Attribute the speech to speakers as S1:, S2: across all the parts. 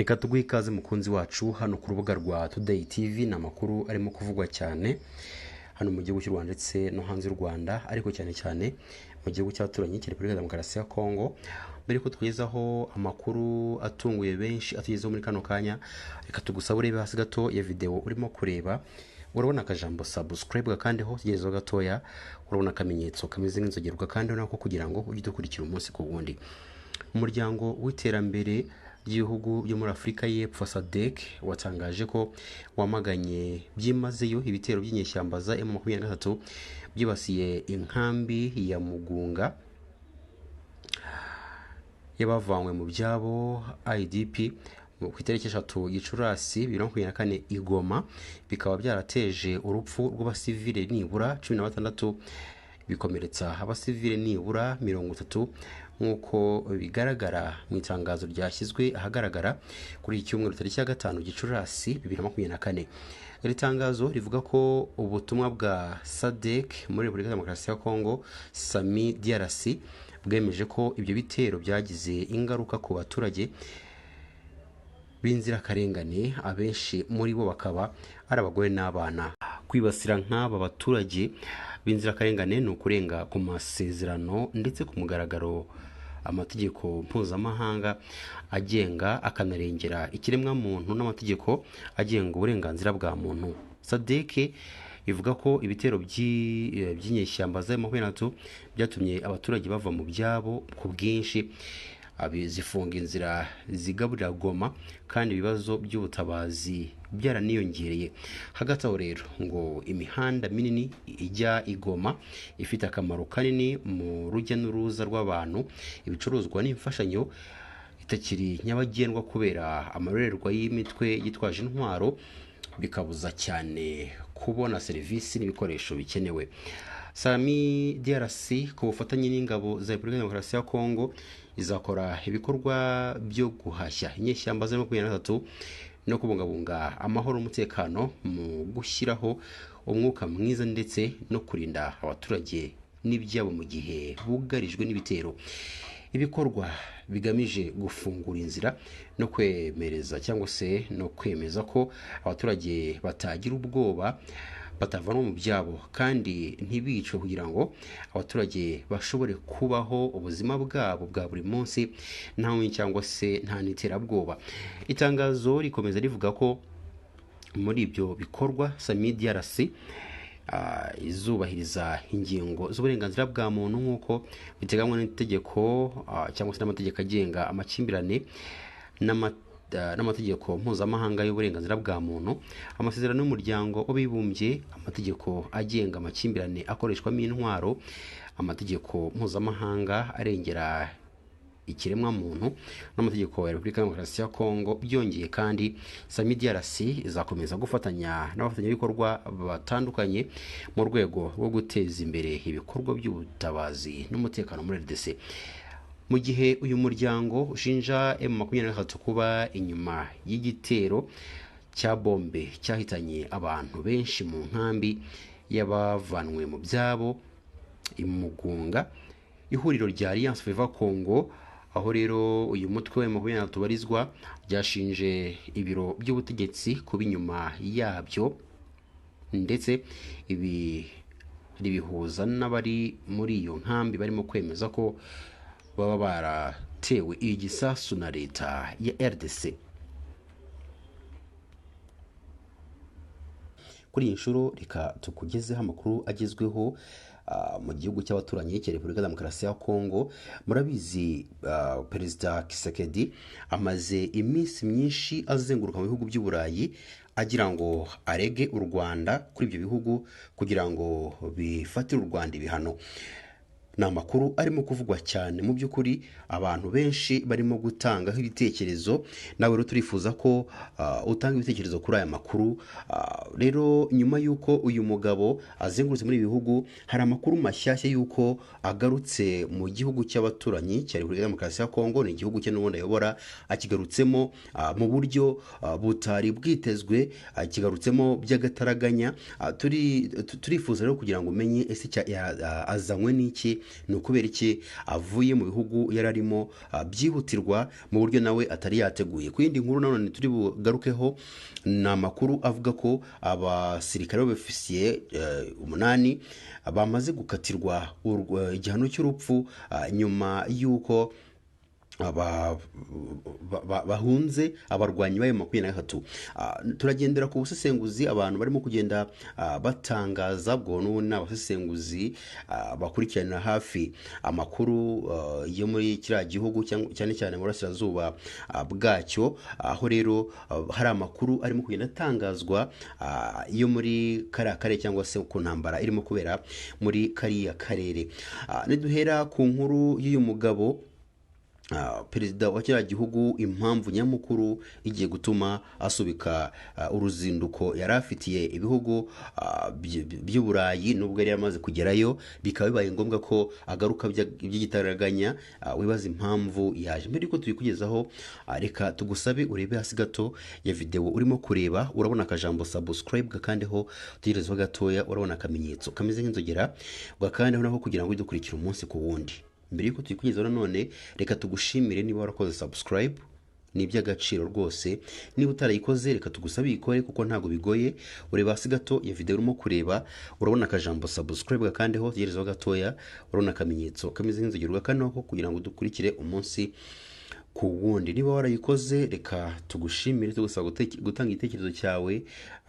S1: Reka tuguhe ikaze mukunzi wacu hano ku rubuga rwa Today TV. Ni amakuru arimo kuvugwa cyane hano mu gihugu cy'u Rwanda ndetse no hanze y'u Rwanda, ariko cyane cyane mu gihugu cy'abaturanyi cya Repubulika ya Demokarasi ya Kongo. Mbere ko tugezaho amakuru atunguye benshi atugezeho muri kano kanya, reka tugusaba urebe hasi gato ya video urimo kureba, urabona akajambo subscribe kandi ho tugezeho gatoya, urabona akamenyetso kameze nk'inzogerwa kandi nako kugira ngo ujye dukurikira umunsi ku wundi. Umuryango w'iterambere ry'ibihugu byo muri Afurika y'Epfo SADC watangaje ko wamaganye byimazeyo ibitero by'inyeshyamba za M23 byibasiye inkambi ya Mugunga y'abavanywe mu byabo IDP ku itariki 3 Gicurasi 2024 i Goma, bikaba byarateje urupfu rw'abasivile nibura 16 bikomeretsa abasivile nibura 30 nk'uko bigaragara mu itangazo ryashyizwe ahagaragara kuri iki cyumweru tariki ya 5 Gicurasi 2024. Iri tangazo rivuga ko ubutumwa bwa SADC muri Repubulika ya Demokarasi ya Kongo SAMI DRC bwemeje ko ibyo bitero byagize ingaruka ku baturage b'inzirakarengane, abenshi muri bo bakaba ari abagore n'abana. Kwibasira nk'aba baturage b'inzirakarengane ni ukurenga ku masezerano ndetse ku mugaragaro amategeko mpuzamahanga agenga akanarengera ikiremwa muntu n'amategeko agenga uburenganzira bwa muntu. SADC ivuga ko ibitero by'inyeshyamba za M23 byatumye abaturage bava mu byabo ku bwinshi, zifunga inzira zigaburira Goma kandi ibibazo by'ubutabazi byaraniyongereye. Hagati aho rero ngo imihanda minini ijya i Goma ifite akamaro kanini mu rujya n'uruza rw'abantu, ibicuruzwa n'imfashanyo itakiri nyabagendwa kubera amarorerwa y'imitwe yitwaje intwaro, bikabuza cyane kubona serivisi n'ibikoresho bikenewe. SAMI DRC ku bufatanye n'ingabo za Repubulika ya Demokarasi ya Kongo izakora ibikorwa byo guhashya inyeshyamba za M23 no kubungabunga amahoro n'umutekano mu gushyiraho umwuka mwiza ndetse no kurinda abaturage n'ibyabo mu gihe bugarijwe n'ibitero. Ibikorwa bigamije gufungura inzira no kwemereza cyangwa se no kwemeza ko abaturage batagira ubwoba, batavanwa mu byabo kandi ntibicwe, kugira ngo abaturage bashobore kubaho ubuzima bwabo bwa buri munsi nta cyangwa se nta n'iterabwoba. Itangazo rikomeza rivuga ko muri ibyo bikorwa SAMI DRC izubahiriza ingingo z'uburenganzira bwa muntu nk'uko biteganywa n'itegeko cyangwa se n'amategeko agenga amakimbirane n'amategeko mpuzamahanga y'uburenganzira bwa muntu, amasezerano y'umuryango w'abibumbye, amategeko agenga amakimbirane akoreshwamo intwaro, amategeko mpuzamahanga arengera ikiremwa muntu n'amategeko ya Repubulika ya Demokarasi ya Kongo. Byongeye kandi SAMI DRC izakomeza gufatanya n'abafatanyabikorwa batandukanye mu rwego rwo guteza imbere ibikorwa by'ubutabazi n'umutekano muri RDC. Mu gihe uyu muryango ushinja M23 kuba inyuma y'igitero cya bombe cyahitanye abantu benshi mu nkambi y'abavanwe mu byabo i Mugunga, ihuriro rya Alliance Fleuve Congo, aho rero uyu mutwe wa M23 tubarizwa, byashinje ibiro by'ubutegetsi kuba inyuma yabyo, ndetse ibi ribihuza n'abari muri iyo nkambi barimo kwemeza ko baba baratewe igisasu na leta ya RDC. Kuri iyi nshuro reka tukugezeho amakuru agezweho mu gihugu cy'abaturanyi cya Repubulika ya Demokarasi ya Kongo. Murabizi Perezida Tshisekedi amaze iminsi myinshi azenguruka mu bihugu by'Uburayi agira ngo arege u Rwanda kuri ibyo bihugu kugira ngo bifatire u Rwanda ibihano. Ni amakuru arimo kuvugwa cyane, mu by'ukuri abantu benshi barimo gutangaho ibitekerezo, nawe rero turifuza ko utanga ibitekerezo kuri aya makuru. Rero nyuma y'uko uyu mugabo azengurutse muri bihugu, hari amakuru mashyashya y'uko agarutse mu gihugu cy'abaturanyi cya Repubulika ya Demokarasi ya Kongo. Ni igihugu cye n'ubundi ayobora, akigarutsemo mu buryo butari bwitezwe, akigarutsemo by'agataraganya. Turifuza rero kugira ngo umenye ese azanywe n'iki ni ukubera iki avuye mu bihugu yari arimo byihutirwa mu buryo nawe atari yateguye. Ku yindi nkuru nanone turi bugarukeho ni amakuru avuga ko abasirikare b'abofisiye 8 bamaze gukatirwa igihano cy'urupfu nyuma y'uko bahunze abarwanyi bayo 23. Turagendera ku busesenguzi abantu barimo kugenda batangaza, bwo n'ubundi abasesenguzi bakurikirana hafi amakuru yo muri kiriya gihugu cyane cyane mu burasirazuba bwacyo, aho rero hari amakuru arimo kugenda atangazwa yo muri kariya karere cyangwa se ku ntambara irimo kubera muri kariya karere. Niduhera ku nkuru y'uyu mugabo perezida wa kiriya gihugu, impamvu nyamukuru igiye gutuma asubika uruzinduko yari afitiye ibihugu by'Uburayi nubwo yari yamaze kugerayo, bikaba bibaye ngombwa ko agaruka by'igitaraganya. Wibaza impamvu yaje. Mbere yuko tubikugezaho, reka tugusabe urebe hasi gato ya video urimo kureba, urabona akajambo subscribe, gakandeho utegerezeho gatoya, urabona akamenyetso kameze nk'inzogera, ugakandeho naho kugira ngo udukurikire umunsi ku wundi. Mbere yuko tuyikugezaho nanone, reka tugushimire niba warakoze subscribe, ni iby'agaciro rwose. Niba utarayikoze, reka tugusabe ikore kuko ntago bigoye. Ureba hasi gato ya video urimo kureba, urabona akajambo subscribe, gakandeho utegerezeho gatoya, urabona akamenyetso kameze nk'inzogera, ugakandeho kugira ngo dukurikire umunsi ku wundi. Niba warayikoze, reka tugushimire, tugusaba gutanga igitekerezo cyawe,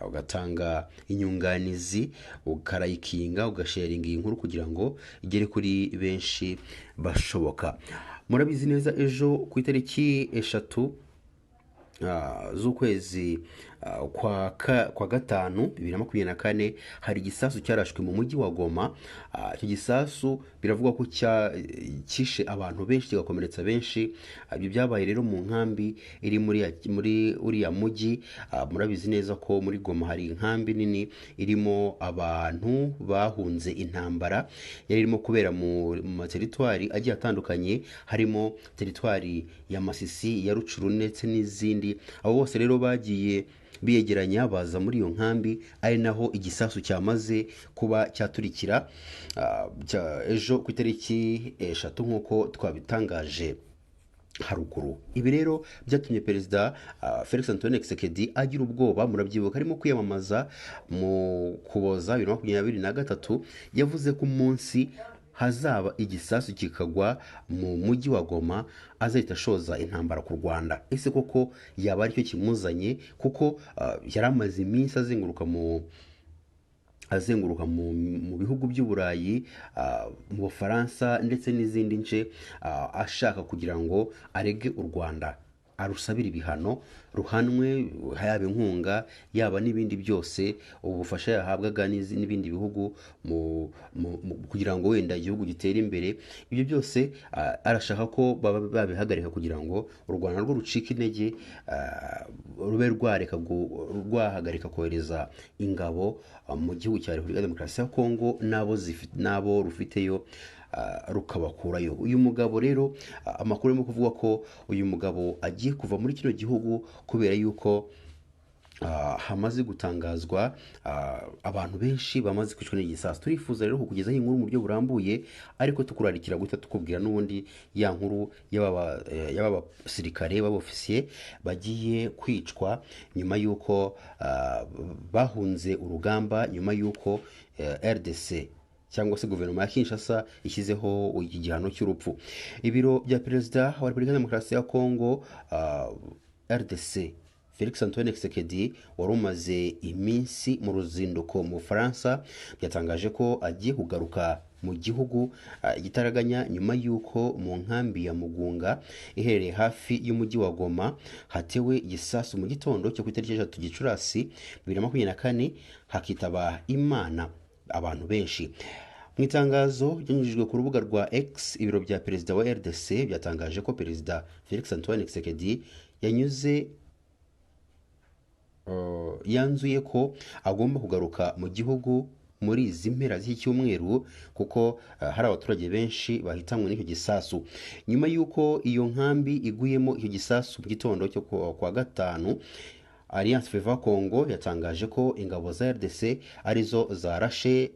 S1: ugatanga inyunganizi, ukarayikinga, ugasharinga iyi nkuru kugira ngo igere kuri benshi bashoboka. Murabizi neza ejo ku itariki 3 z'ukwezi kwa gatanu 2024 hari igisasu cyarashwe mu mujyi wa Goma. Icyo gisasu biravugwa ko cyishe abantu benshi, kigakomeretsa benshi. Ibyo byabaye rero mu nkambi iri muri uriya mujyi. Murabizi neza ko muri Goma hari inkambi nini irimo abantu bahunze intambara yari irimo kubera mu materitwari agiye atandukanye, harimo teritwari ya Masisi, ya Rucuru ndetse n'izindi. Abo bose rero bagiye biyegeranya baza muri iyo nkambi, ari naho igisasu cyamaze kuba cyaturikira ejo ku itariki 3 nk'uko twabitangaje haruguru. Ibi rero byatumye perezida Felix Antoine Tshisekedi agira ubwoba. Murabyibuka arimo kwiyamamaza mu Kuboza 2023, yavuze ko umunsi hazaba igisasu kikagwa mu mujyi wa Goma azahita ashoza intambara ku Rwanda. Ese koko yaba aricyo kimuzanye? Kuko yari amaze iminsi azenguruka mu bihugu by'Uburayi, mu Bufaransa ndetse n'izindi nce, ashaka kugira ngo arege u Rwanda, arusabira ibihano, ruhanwe, yaba inkunga yaba n'ibindi byose, ubufasha yahabwaga n'ibindi bihugu kugira ngo wenda igihugu gitere imbere. Ibyo byose arashaka ko babihagarika kugira ngo u Rwanda rwo rucika intege, rube rwahagarika kohereza ingabo mu gihugu cya Repubulika ya Demokarasi ya Kongo nabo rufiteyo, rukabakurayo. Uyu mugabo rero, amakuru arimo kuvuga ko uyu mugabo agiye kuva muri kino gihugu kubera yuko hamaze gutangazwa abantu benshi bamaze kwicwa n'igisasu. Turifuza rero kukugezaho inkuru mu buryo burambuye, ariko tukurarikira guhita tukubwira n'ubundi ya nkuru y'aba basirikare b'abofisiye bagiye kwicwa nyuma y'uko bahunze urugamba, nyuma y'uko RDC cyangwa se guverinoma ya Kinshasa ishyizeho igihano cy'urupfu. Ibiro bya perezida wa Repubulika ya Demokarasi ya Kongo, RDC, Felix Antoine Tshisekedi, wari umaze iminsi mu ruzinduko mu Bufaransa, byatangaje ko agiye kugaruka mu gihugu igitaraganya nyuma y'uko mu nkambi ya Mugunga iherereye hafi y'umujyi wa Goma hatewe igisasu mu gitondo cyo ku itariki 3 Gicurasi 2024, hakitaba Imana abantu benshi. Mu itangazo ryanyujijwe ku rubuga rwa X, ibiro bya perezida wa RDC byatangaje ko perezida Felix Antoine Tshisekedi yanzuye ko agomba kugaruka mu gihugu muri izi mpera z'icyumweru kuko hari abaturage benshi bahitanwe n'icyo gisasu. Nyuma y'uko iyo nkambi iguyemo icyo gisasu mu gitondo cyo kwa gatanu, Alliance Fleuve Congo yatangaje ko ingabo za RDC arizo zarashe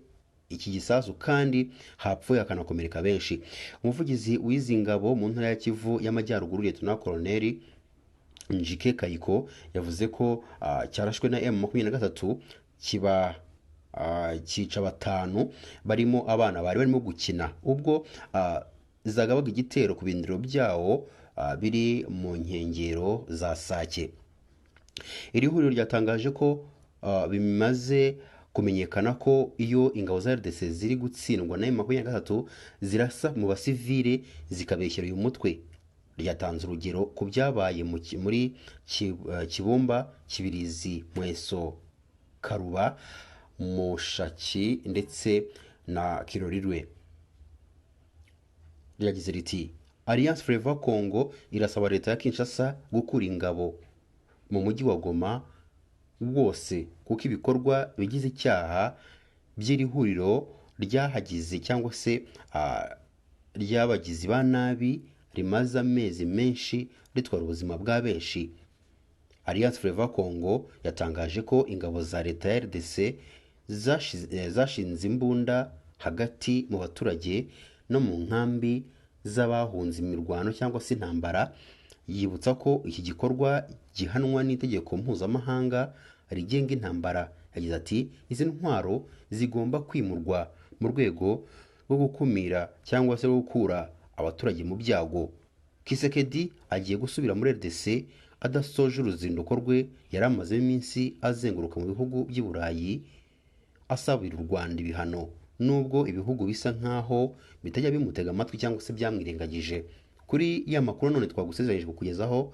S1: iki gisasu kandi hapfuye hakanakomereka benshi. Umuvugizi w'izi ngabo mu ntara ya Kivu y'Amajyaruguru Lieutenant Colonel Njike Kayiko yavuze ko cyarashwe na M23 cyica batanu barimo abana bari barimo gukina ubwo zagabaga igitero ku bindiro byawo biri mu nkengero za Sake. Iri huriro ryatangaje ko bimaze kumenyekana ko iyo ingabo za RDC ziri gutsindwa na M23 zirasa mu basivile zikabeshyera uyu mutwe. Ryatanze urugero ku byabaye muri Kibumba, Kibirizi, Mweso, Karuba, Mushaki ndetse na Kirorirwe. Ryagize riti Alliance Fleuve Congo irasaba leta ya Kinshasa gukura ingabo mu mujyi wa Goma wose kuko ibikorwa bigize icyaha by'iri huriro ryahagize cyangwa se ryabagizi ba nabi rimaze amezi menshi ritwara ubuzima bwa benshi. Alliance Fleuve Congo yatangaje ko ingabo za leta ya RDC zashinze imbunda hagati mu baturage no mu nkambi z'abahunze imirwano cyangwa se intambara. Yibutsa ko iki gikorwa gihanwa n'itegeko mpuzamahanga rigenga intambara. Yagize ati izi ntwaro zigomba kwimurwa mu rwego rwo gukumira cyangwa se gukura abaturage mu byago. Kisekedi agiye gusubira muri RDC adasoje uruzinduko rwe yari amazemo iminsi azenguruka mu bihugu by'i Burayi asabira u Rwanda ibihano, nubwo ibihugu bisa nkaho bitajya bimutega amatwi cyangwa se byamwirengagije. Kuri ya makuru none twagusezeranyije kukugezaho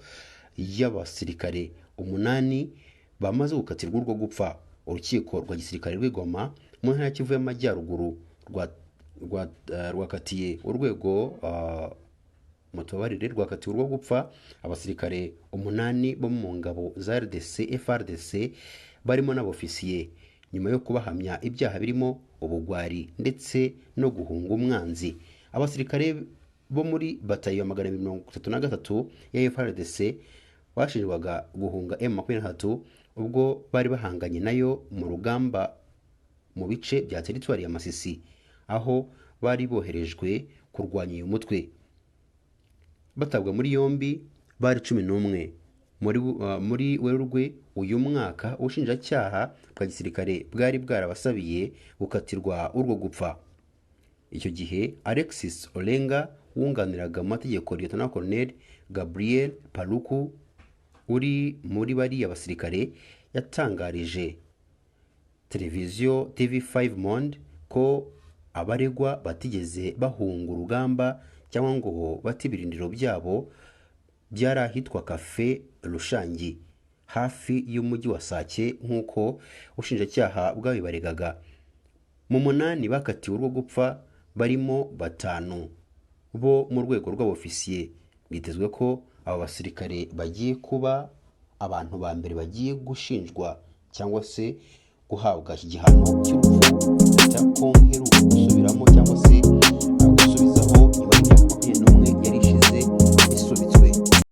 S1: y'abasirikare 8 bamaze gukatirwa urwo gupfa. Urukiko rwa gisirikare rw'Igoma mu ntara ya Kivu y'Amajyaruguru rwakatiye urwego mutabarire rwakatiwe urwo gupfa abasirikare 8 bo mu ngabo za RDC FRDC barimo n'abofisiye nyuma yo kubahamya ibyaha birimo ubugwari ndetse no guhunga umwanzi. Abasirikare bo muri batayo 233 ya FRDC bashinjwaga guhunga M23 ubwo bari bahanganye nayo mu rugamba mu bice bya teritwari ya Masisi, aho bari boherejwe kurwanya uyu mutwe. Batabwa muri yombi bari 11 muri Werurwe uyu mwaka. Ubushinjacyaha bwa gisirikare bwari bwarabasabiye gukatirwa urwo gupfa. Icyo gihe Alexis Olenga wunganiraga amategeko Lieutenant Colonel Gabriel Paluku uri muri bari abasirikare yatangarije televiziyo TV5 Monde ko abaregwa batigeze bahunga urugamba cyangwa ngo batibirindiro byabo byari ahitwa Cafe Rushangi hafi y'umujyi wa Sake nk'uko ubushinjacyaha bwabibaregaga. Mu 8 bakatiwe urwo gupfa barimo 5 bo mu rwego rw'abofisiye. Bitezwe ko aba basirikare bagiye kuba abantu ba mbere bagiye gushinjwa cyangwa se guhabwa iki gihano cy'urupfu cya kongeru gusubiramo cyangwa se gusubizaho nyuma y'imyaka 21 yari ishize isubitswe.